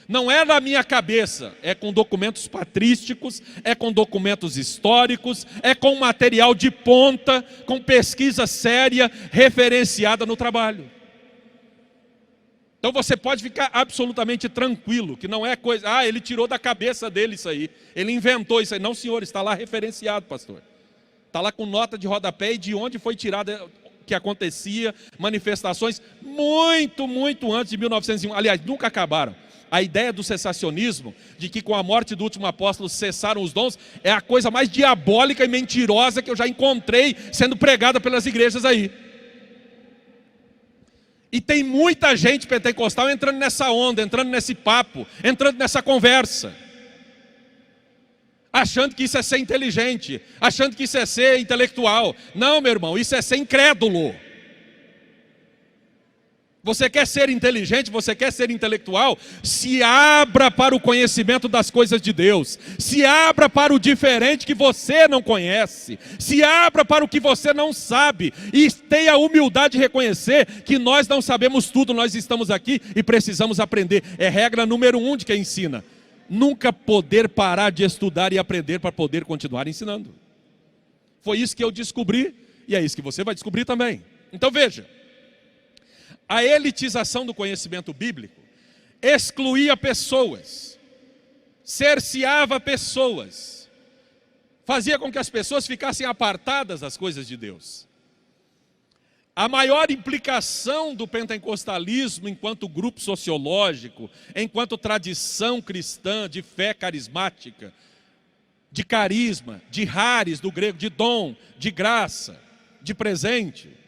Não é na minha cabeça, é com documentos patrísticos, é com documentos históricos, é com material de ponta, com pesquisa séria, referenciada no trabalho. Então você pode ficar absolutamente tranquilo, que não é coisa, ele tirou da cabeça dele isso aí, ele inventou isso aí. Não, senhor, está lá referenciado, pastor. Está lá com nota de rodapé e de onde foi tirada, que acontecia, manifestações muito antes de 1901. Aliás, nunca acabaram. A ideia do cessacionismo, de que com a morte do último apóstolo cessaram os dons, é a coisa mais diabólica e mentirosa que eu já encontrei sendo pregada pelas igrejas aí. E tem muita gente pentecostal entrando nessa onda, entrando nesse papo, entrando nessa conversa. Achando que isso é ser inteligente, achando que isso é ser intelectual. Não, meu irmão, isso é ser incrédulo. Você quer ser inteligente, você quer ser intelectual? Se abra para o conhecimento das coisas de Deus. Se abra para o diferente que você não conhece. Se abra para o que você não sabe. E tenha a humildade de reconhecer que nós não sabemos tudo, nós estamos aqui e precisamos aprender. É regra número 1 de quem ensina. Nunca poder parar de estudar e aprender para poder continuar ensinando. Foi isso que eu descobri e é isso que você vai descobrir também. Então veja. A elitização do conhecimento bíblico excluía pessoas, cerceava pessoas, fazia com que as pessoas ficassem apartadas das coisas de Deus. A maior implicação do pentecostalismo enquanto grupo sociológico, enquanto tradição cristã de fé carismática, de carisma, de charis do grego, de dom, de graça, de presente,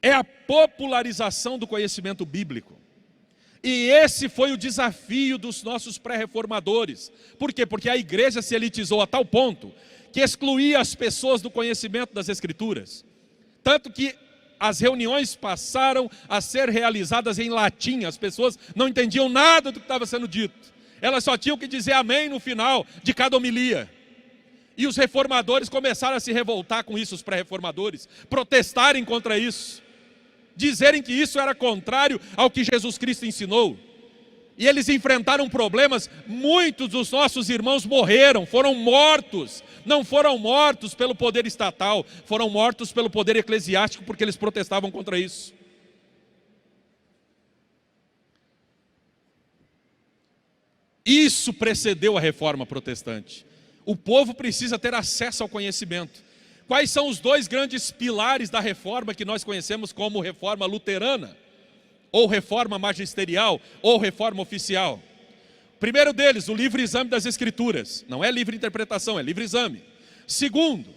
é a popularização do conhecimento bíblico. E esse foi o desafio dos nossos pré-reformadores. Por quê? Porque a igreja se elitizou a tal ponto que excluía as pessoas do conhecimento das Escrituras. Tanto que as reuniões passaram a ser realizadas em latim. As pessoas não entendiam nada do que estava sendo dito. Elas só tinham que dizer amém no final de cada homilia. E os reformadores começaram a se revoltar com isso, os pré-reformadores, protestarem contra isso. Dizerem que isso era contrário ao que Jesus Cristo ensinou. E eles enfrentaram problemas, muitos dos nossos irmãos morreram, foram mortos. Não foram mortos pelo poder estatal, foram mortos pelo poder eclesiástico, porque eles protestavam contra isso. Isso precedeu a reforma protestante. O povo precisa ter acesso ao conhecimento. Quais são os dois grandes pilares da reforma que nós conhecemos como reforma luterana? Ou reforma magisterial, ou reforma oficial? Primeiro deles, o livre exame das Escrituras. Não é livre interpretação, é livre exame. Segundo,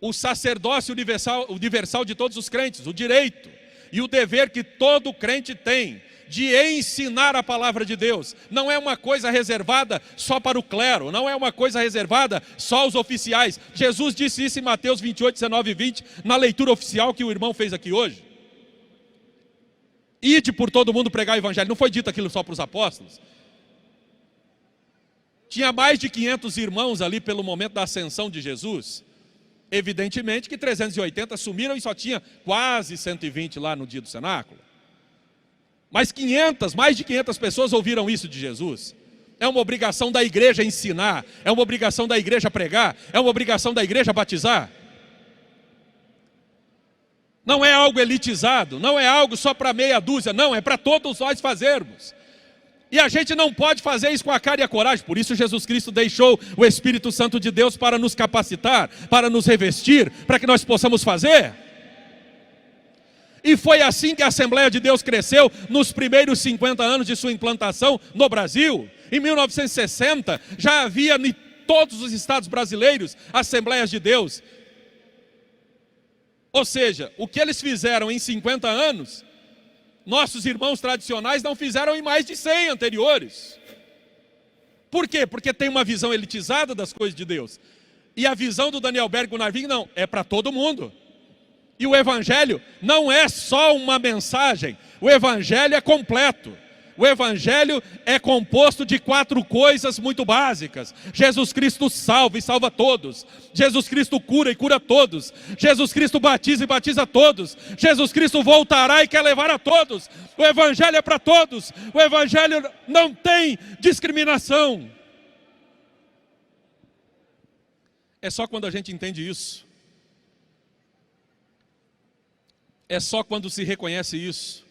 o sacerdócio universal de todos os crentes, o direito e o dever que todo crente tem de ensinar a palavra de Deus. Não é uma coisa reservada só para o clero, não é uma coisa reservada só aos oficiais. Jesus disse isso em Mateus 28, 19 e 20, na leitura oficial que o irmão fez aqui hoje. Ide por todo mundo pregar o evangelho. Não foi dito aquilo só para os apóstolos? Tinha mais de 500 irmãos ali pelo momento da ascensão de Jesus. Evidentemente que 380 sumiram e só tinha quase 120 lá no dia do cenáculo. Mas mais de 500 pessoas ouviram isso de Jesus. É uma obrigação da igreja ensinar, é uma obrigação da igreja pregar, é uma obrigação da igreja batizar. Não é algo elitizado, não é algo só para meia dúzia, não, é para todos nós fazermos. E a gente não pode fazer isso com a cara e a coragem. Por isso Jesus Cristo deixou o Espírito Santo de Deus para nos capacitar, para nos revestir, para que nós possamos fazer. E foi assim que a Assembleia de Deus cresceu nos primeiros 50 anos de sua implantação no Brasil. Em 1960 já havia em todos os estados brasileiros Assembleias de Deus. Ou seja, o que eles fizeram em 50 anos, nossos irmãos tradicionais não fizeram em mais de 100 anteriores. Por quê? Porque tem uma visão elitizada das coisas de Deus. E a visão do Daniel Berg Gunarvin não, é para todo mundo. E o Evangelho não é só uma mensagem, o Evangelho é completo. O Evangelho é composto de 4 coisas muito básicas. Jesus Cristo salva e salva todos. Jesus Cristo cura e cura todos. Jesus Cristo batiza e batiza todos. Jesus Cristo voltará e quer levar a todos. O Evangelho é para todos. O Evangelho não tem discriminação. É só quando a gente entende isso. É só quando se reconhece isso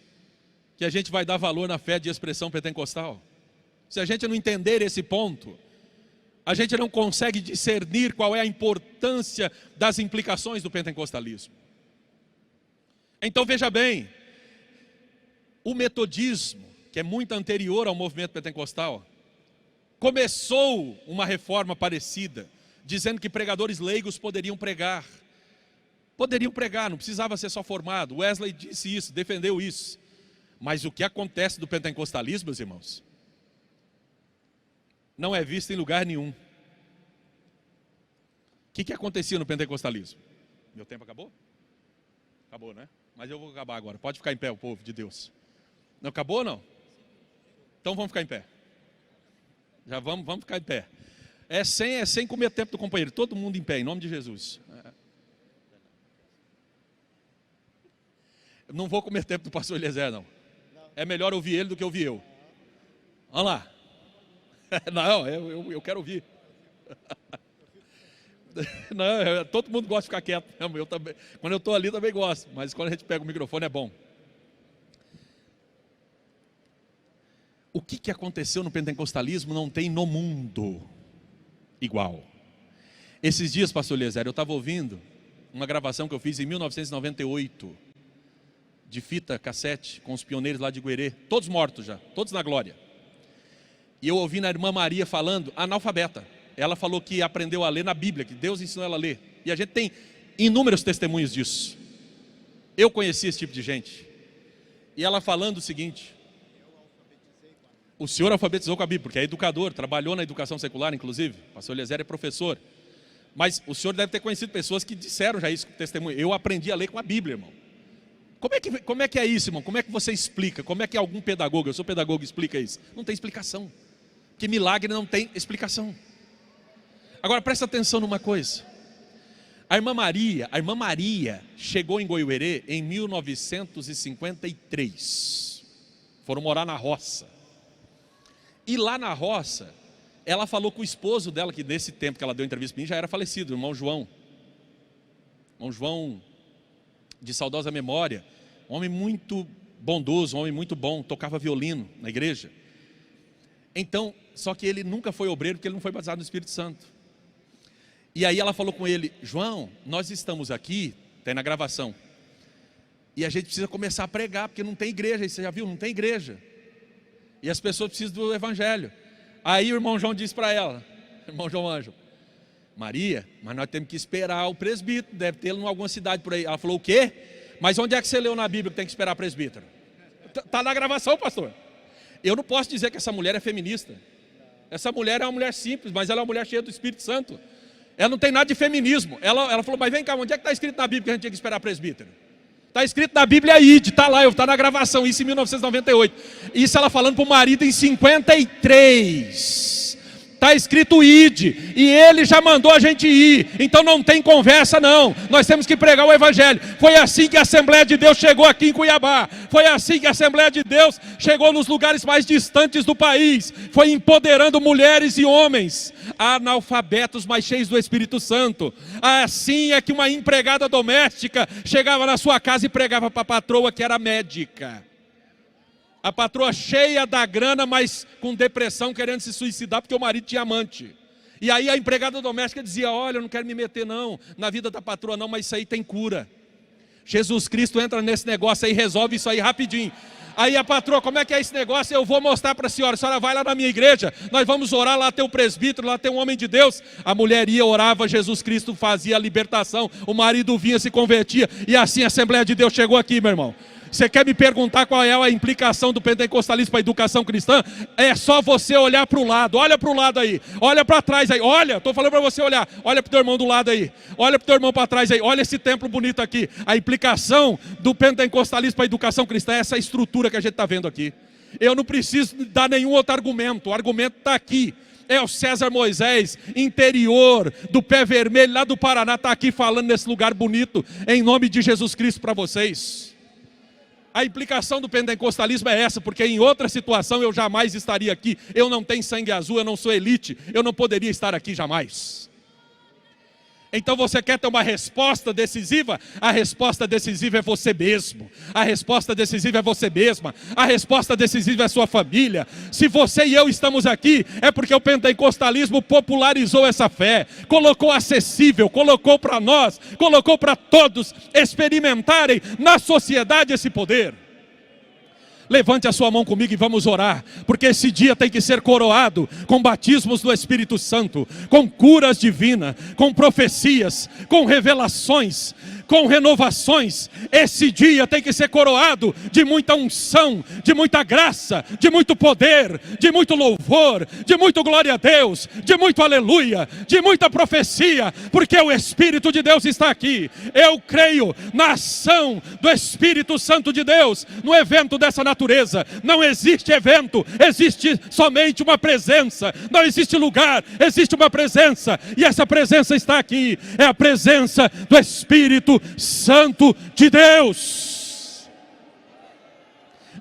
que a gente vai dar valor na fé de expressão pentecostal. Se a gente não entender esse ponto, a gente não consegue discernir qual é a importância das implicações do pentecostalismo. Então veja bem, o metodismo, que é muito anterior ao movimento pentecostal, começou uma reforma parecida, dizendo que pregadores leigos poderiam pregar. Poderiam pregar, não precisava ser só formado. Wesley disse isso, defendeu isso. Mas o que acontece do pentecostalismo, meus irmãos, não é visto em lugar nenhum. O que acontecia no pentecostalismo? Meu tempo acabou? Acabou, né? Mas eu vou acabar agora. Pode ficar em pé, o povo de Deus. Não acabou ou não? Então vamos ficar em pé. Já vamos ficar em pé. É sem comer tempo do companheiro. Todo mundo em pé, em nome de Jesus. Não vou comer tempo do pastor Eliezer, não. É melhor ouvir ele do que ouvir eu. Vamos lá. Não, eu quero ouvir. Não, todo mundo gosta de ficar quieto. Eu também, quando eu estou ali também gosto. Mas quando a gente pega o microfone é bom. O que aconteceu no pentecostalismo não tem no mundo igual. Esses dias, pastor Eliezer, eu estava ouvindo uma gravação que eu fiz em 1998. De fita cassete, com os pioneiros lá de Guerê, todos mortos já, todos na glória. E eu ouvi na irmã Maria falando, analfabeta. Ela falou que aprendeu a ler na Bíblia, que Deus ensinou ela a ler. E a gente tem inúmeros testemunhos disso. Eu conheci esse tipo de gente. E ela falando o seguinte: o senhor alfabetizou com a Bíblia, porque é educador, trabalhou na educação secular, inclusive. O pastor Eliezer é professor. Mas o senhor deve ter conhecido pessoas que disseram já isso com testemunho. Eu aprendi a ler com a Bíblia, irmão. Como é que é isso, irmão? Como é que você explica? Como é que algum pedagogo, eu sou pedagogo, explica isso? Não tem explicação. Que milagre não tem explicação. Agora presta atenção numa coisa. A irmã Maria chegou em Goiuerê em 1953. Foram morar na roça. E lá na roça, ela falou com o esposo dela, que nesse tempo que ela deu entrevista para mim, já era falecido, o irmão João. Irmão João, de saudosa memória, um homem muito bondoso, um homem muito bom, tocava violino na igreja. Então, só que ele nunca foi obreiro, porque ele não foi batizado no Espírito Santo. E aí ela falou com ele: João, nós estamos aqui, tem na gravação, e a gente precisa começar a pregar, porque não tem igreja, você já viu, não tem igreja. E as pessoas precisam do evangelho. Aí o irmão João disse para ela, irmão João Ângelo: Maria, mas nós temos que esperar o presbítero, deve ter em alguma cidade por aí. Ela falou: o quê? Mas onde é que você leu na Bíblia que tem que esperar presbítero? Está na gravação, pastor. Eu não posso dizer que essa mulher é feminista. Essa mulher é uma mulher simples, mas ela é uma mulher cheia do Espírito Santo. Ela não tem nada de feminismo. Ela falou: mas vem cá, onde é que está escrito na Bíblia que a gente tinha que esperar presbítero? Está escrito na Bíblia ID, está lá, está na gravação, isso em 1998. Isso ela falando para o marido em 53. Está escrito ID, e ele já mandou a gente ir, então não tem conversa não, nós temos que pregar o evangelho. Foi assim que a Assembleia de Deus chegou aqui em Cuiabá, foi assim que a Assembleia de Deus chegou nos lugares mais distantes do país, foi empoderando mulheres e homens, analfabetos, mas cheios do Espírito Santo. Assim é que uma empregada doméstica chegava na sua casa e pregava para a patroa, que era médica. A patroa cheia da grana, mas com depressão, querendo se suicidar porque o marido tinha amante. E aí a empregada doméstica dizia: olha, eu não quero me meter não, na vida da patroa não, mas isso aí tem cura. Jesus Cristo entra nesse negócio aí, resolve isso aí rapidinho. Aí a patroa: como é que é esse negócio? Eu vou mostrar para a senhora vai lá na minha igreja, nós vamos orar, lá tem o presbítero, lá tem um homem de Deus. A mulher ia, orava, Jesus Cristo fazia a libertação, o marido vinha, se convertia, e assim a Assembleia de Deus chegou aqui, meu irmão. Você quer me perguntar qual é a implicação do pentecostalismo para a educação cristã? É só você olhar para o lado, olha para o lado aí, olha para trás aí, olha, estou falando para você olhar, olha para o teu irmão do lado aí, olha para o teu irmão para trás aí, olha esse templo bonito aqui. A implicação do pentecostalismo para a educação cristã é essa estrutura que a gente está vendo aqui. Eu não preciso dar nenhum outro argumento, o argumento está aqui. É o César Moisés, interior do Pé Vermelho, lá do Paraná, está aqui falando nesse lugar bonito, em nome de Jesus Cristo para vocês. A implicação do pentecostalismo é essa, porque em outra situação eu jamais estaria aqui. Eu não tenho sangue azul, eu não sou elite, eu não poderia estar aqui jamais. Então você quer ter uma resposta decisiva? A resposta decisiva é você mesmo. A resposta decisiva é você mesma. A resposta decisiva é a sua família. Se você e eu estamos aqui, é porque o pentecostalismo popularizou essa fé, colocou acessível, colocou para nós, colocou para todos experimentarem na sociedade esse poder. Levante a sua mão comigo e vamos orar, porque esse dia tem que ser coroado com batismos do Espírito Santo, com curas divinas, com profecias, com revelações, com renovações. Esse dia tem que ser coroado de muita unção, de muita graça, de muito poder, de muito louvor, de muito glória a Deus, de muito aleluia, de muita profecia, porque o Espírito de Deus está aqui. Eu creio na ação do Espírito Santo de Deus no evento dessa natureza. Não existe evento, existe somente uma presença. Não existe lugar, existe uma presença, e essa presença está aqui. É a presença do Espírito Santo de Deus.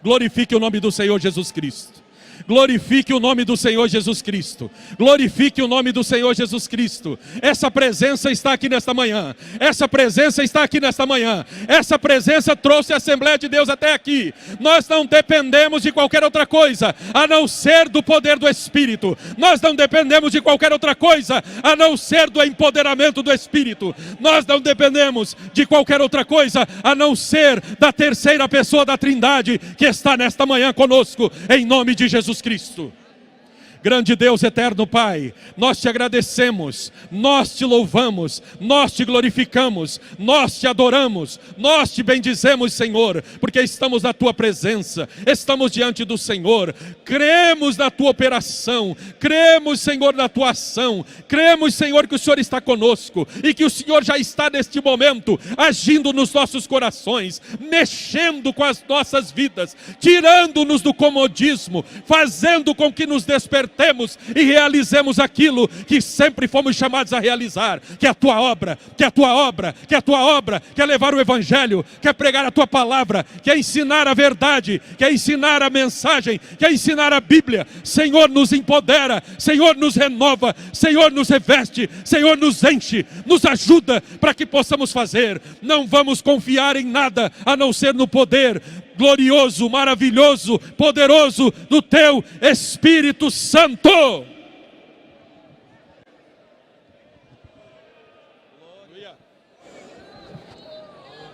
Glorifique o nome do Senhor Jesus Cristo. Glorifique o nome do Senhor Jesus Cristo. Glorifique o nome do Senhor Jesus Cristo. Essa presença está aqui nesta manhã. Essa presença está aqui nesta manhã. Essa presença trouxe a Assembleia de Deus até aqui. Nós não dependemos de qualquer outra coisa a não ser do poder do Espírito. Nós não dependemos de qualquer outra coisa a não ser do empoderamento do Espírito. Nós não dependemos de qualquer outra coisa a não ser da terceira pessoa da Trindade que está nesta manhã conosco, em nome de Jesus Cristo. Grande Deus, eterno Pai, nós te agradecemos, nós te louvamos, nós te glorificamos, nós te adoramos, nós te bendizemos, Senhor, porque estamos na tua presença, estamos diante do Senhor, cremos na tua operação, cremos, Senhor, na tua ação, cremos, Senhor, que o Senhor está conosco e que o Senhor já está neste momento agindo nos nossos corações, mexendo com as nossas vidas, tirando-nos do comodismo, fazendo com que nos despertemos e realizemos aquilo que sempre fomos chamados a realizar, que é a tua obra, que é a tua obra, que é a tua obra, que é levar o Evangelho, que é pregar a tua palavra, que é ensinar a verdade, que é ensinar a mensagem, que é ensinar a Bíblia. Senhor, nos empodera, Senhor, nos renova, Senhor, nos reveste, Senhor, nos enche, nos ajuda para que possamos fazer. Não vamos confiar em nada a não ser no poder glorioso, maravilhoso, poderoso do teu Espírito Santo.